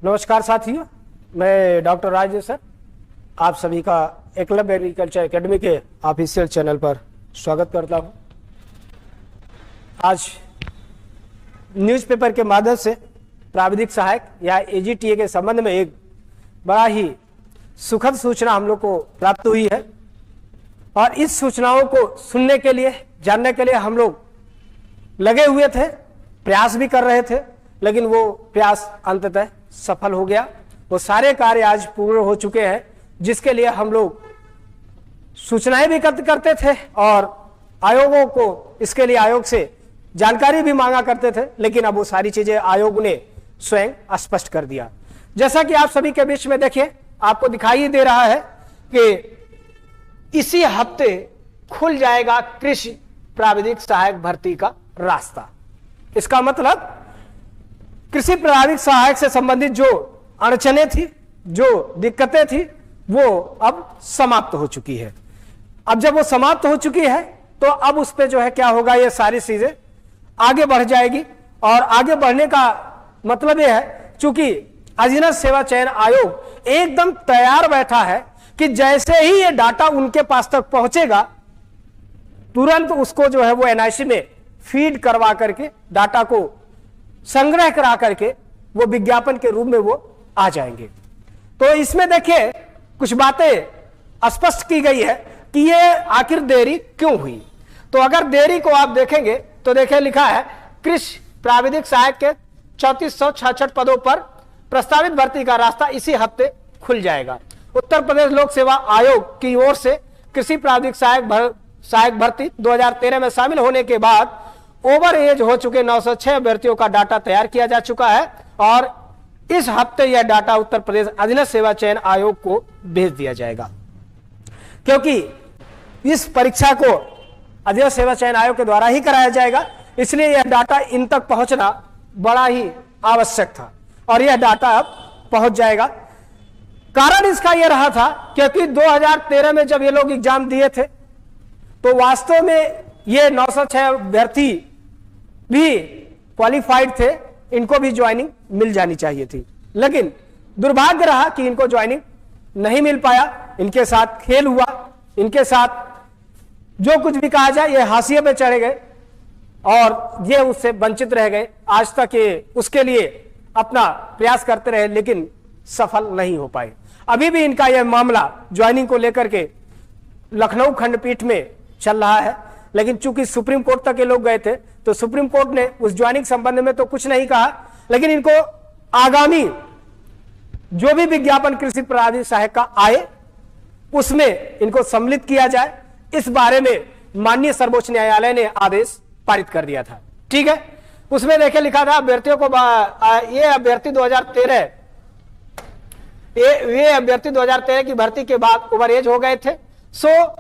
नमस्कार साथियों, मैं डॉक्टर राजेश सर आप सभी का एकलव्य एग्रीकल्चर एकेडमी के ऑफिशियल चैनल पर स्वागत करता हूं। आज न्यूज़पेपर के माध्यम से प्राविधिक सहायक या एजीटीए के संबंध में एक बड़ा ही सुखद सूचना हम लोग को प्राप्त हुई है और इस सूचनाओं को सुनने के लिए, जानने के लिए हम लोग लगे हुए थे, प्रयास भी कर रहे थे, लेकिन वो प्रयास अंततः सफल हो गया। वो सारे कार्य आज पूर्ण हो चुके हैं जिसके लिए हम लोग सूचनाएं भी एकत्र करते थे और आयोगों को इसके लिए आयोग से जानकारी भी मांगा करते थे, लेकिन अब वो सारी चीजें आयोग ने स्वयं स्पष्ट कर दिया। जैसा कि आप सभी के बीच में देखिए, आपको दिखाई दे रहा है कि इसी हफ्ते खुल जाएगा कृषि प्राविधिक सहायक भर्ती का रास्ता। इसका मतलब कृषि प्राविधिक सहायक से संबंधित जो अड़चनें थी, जो दिक्कतें थी, वो अब समाप्त हो चुकी है। अब जब वो समाप्त हो चुकी है तो अब उस पे जो है क्या होगा, ये सारी चीजें आगे बढ़ जाएगी। और आगे बढ़ने का मतलब ये है, चूंकि अधीनस्थ सेवा चयन आयोग एकदम तैयार बैठा है कि जैसे ही ये डाटा उनके पास तक पहुंचेगा तुरंत उसको जो है वो एनआईसी में फीड करवा करके, डाटा को संग्रह करा करके वो विज्ञापन के रूप में वो आ जाएंगे। तो इसमें देखिए कुछ बातें स्पष्ट की गई है कि ये आखिर देरी क्यों हुई। तो अगर देरी को आप देखेंगे तो देखिए लिखा है कृषि प्राविधिक सहायक के 3466 पदों पर प्रस्तावित भर्ती का रास्ता इसी हफ्ते खुल जाएगा। उत्तर प्रदेश लोक सेवा आयोग की ओर से कृषि प्राविधिक सहायक भर्ती 2013 में शामिल होने के बाद ओवर एज हो चुके 906 अभ्यर्थियों का डाटा तैयार किया जा चुका है और इस हफ्ते यह डाटा उत्तर प्रदेश अधीनस्थ सेवा चयन आयोग को भेज दिया जाएगा। क्योंकि इस परीक्षा को अधीनस्थ सेवा चयन आयोग के द्वारा ही कराया जाएगा, इसलिए यह डाटा इन तक पहुंचना बड़ा ही आवश्यक था और यह डाटा अब पहुंच जाएगा। कारण इसका यह रहा था क्योंकि 2013 में जब ये लोग एग्जाम दिए थे तो वास्तव में ये 906 अभ्यर्थी भी क्वालिफाइड थे, इनको भी ज्वाइनिंग मिल जानी चाहिए थी, लेकिन दुर्भाग्य रहा कि इनको ज्वाइनिंग नहीं मिल पाया। इनके साथ खेल हुआ, इनके साथ जो कुछ भी कहा जाए ये हाशिए पे चढ़े गए और ये उससे वंचित रह गए। आज तक ये उसके लिए अपना प्रयास करते रहे लेकिन सफल नहीं हो पाए। अभी भी इनका यह मामला ज्वाइनिंग को लेकर के लखनऊ खंडपीठ में चल रहा है, लेकिन चूंकि सुप्रीम कोर्ट तक ये लोग गए थे तो सुप्रीम कोर्ट ने उस ज्वाइनिंग संबंध में तो कुछ नहीं कहा, लेकिन इनको आगामी जो भी विज्ञापन कृषि प्राविधिक सहायक का आए उसमें इनको सम्मिलित किया जाए, इस बारे में माननीय सर्वोच्च न्यायालय ने आदेश पारित कर दिया था। ठीक है, उसमें देखे लिखा था अभ्यर्थियों को ये अभ्यर्थी 2013 की भर्ती के बाद ओवर एज हो गए थे, सो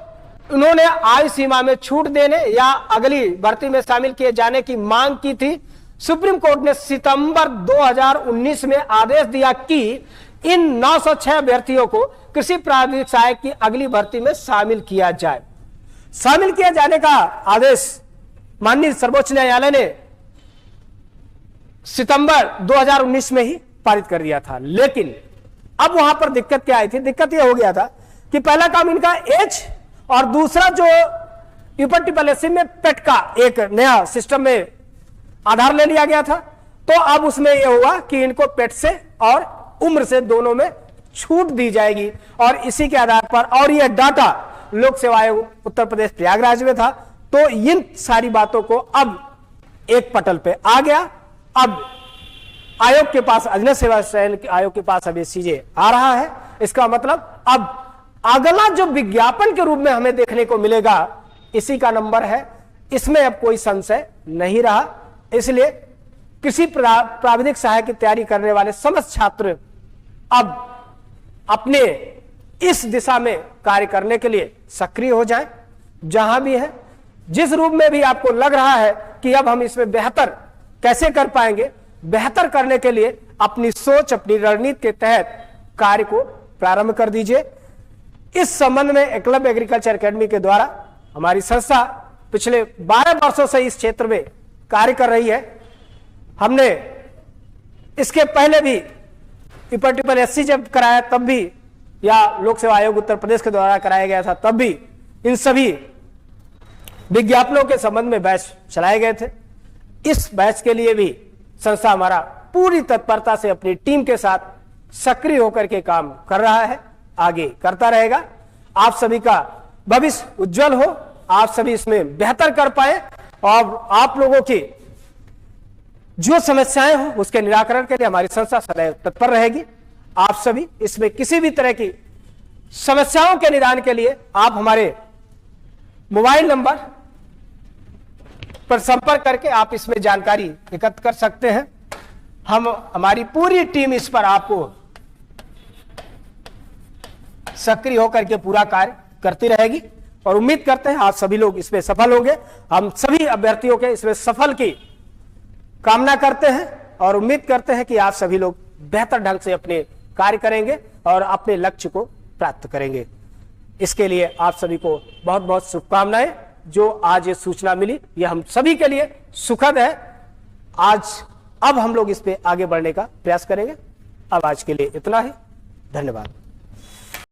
उन्होंने आयु सीमा में छूट देने या अगली भर्ती में शामिल किए जाने की मांग की थी। सुप्रीम कोर्ट ने सितंबर 2019 में आदेश दिया कि इन 906 अभ्यर्थियों को कृषि प्राविधिक सहायक की अगली भर्ती में शामिल किया जाए। शामिल किए जाने का आदेश माननीय सर्वोच्च न्यायालय ने सितंबर 2019 में ही पारित कर दिया था। लेकिन अब वहां पर दिक्कत क्या आई थी? दिक्कत यह हो गया था कि पहला काम इनका एज और दूसरा जो यूपीएससी में पेट का एक नया सिस्टम में आधार ले लिया गया था, तो अब उसमें यह हुआ कि इनको पेट से और उम्र से दोनों में छूट दी जाएगी और इसी के आधार पर, और यह डाटा लोक सेवा आयोग उत्तर प्रदेश प्रयागराज में था, तो इन सारी बातों को अब एक पटल पे आ गया। अब आयोग के पास, अधीनस्थ सेवा चयन आयोग के पास अब ये चीजें आ रहा है। इसका मतलब अब अगला जो विज्ञापन के रूप में हमें देखने को मिलेगा इसी का नंबर है, इसमें अब कोई संशय नहीं रहा। इसलिए कृषि प्राविधिक सहायक की तैयारी करने वाले समस्त छात्र अब अपने इस दिशा में कार्य करने के लिए सक्रिय हो जाएं। जहां भी है, जिस रूप में भी आपको लग रहा है कि अब हम इसमें बेहतर कैसे कर पाएंगे, बेहतर करने के लिए अपनी सोच, अपनी रणनीति के तहत कार्य को प्रारंभ कर दीजिए। इस संबंध में एकलव्य एग्रीकल्चर एकेडमी के द्वारा हमारी संस्था पिछले 12 वर्षों से इस क्षेत्र में कार्य कर रही है। हमने इसके पहले भी SSC जब कराया तब भी, या लोक सेवा आयोग उत्तर प्रदेश के द्वारा कराया गया था तब भी, इन सभी विज्ञापनों के संबंध में बैच चलाए गए थे। इस बैच के लिए भी संस्था हमारा पूरी तत्परता से अपनी टीम के साथ सक्रिय होकर के काम कर रहा है, आगे करता रहेगा। आप सभी का भविष्य उज्जवल हो, आप सभी इसमें बेहतर कर पाए और आप लोगों की जो समस्याएं हो उसके निराकरण के लिए हमारी संस्था सदैव तत्पर रहेगी। आप सभी इसमें किसी भी तरह की समस्याओं के निदान के लिए आप हमारे मोबाइल नंबर पर संपर्क करके आप इसमें जानकारी एकत्र कर सकते हैं। हमारी पूरी टीम इस पर आपको सक्रिय होकर के पूरा कार्य करती रहेगी और उम्मीद करते हैं आप सभी लोग इसमें सफल होंगे। हम सभी अभ्यर्थियों के इसमें सफल की कामना करते हैं और उम्मीद करते हैं कि आप सभी लोग बेहतर ढंग से अपने कार्य करेंगे और अपने लक्ष्य को प्राप्त करेंगे। इसके लिए आप सभी को बहुत बहुत शुभकामनाएं। जो आज ये सूचना मिली यह हम सभी के लिए सुखद है। अब हम लोग इस पे आगे बढ़ने का प्रयास करेंगे। अब आज के लिए इतना ही, धन्यवाद।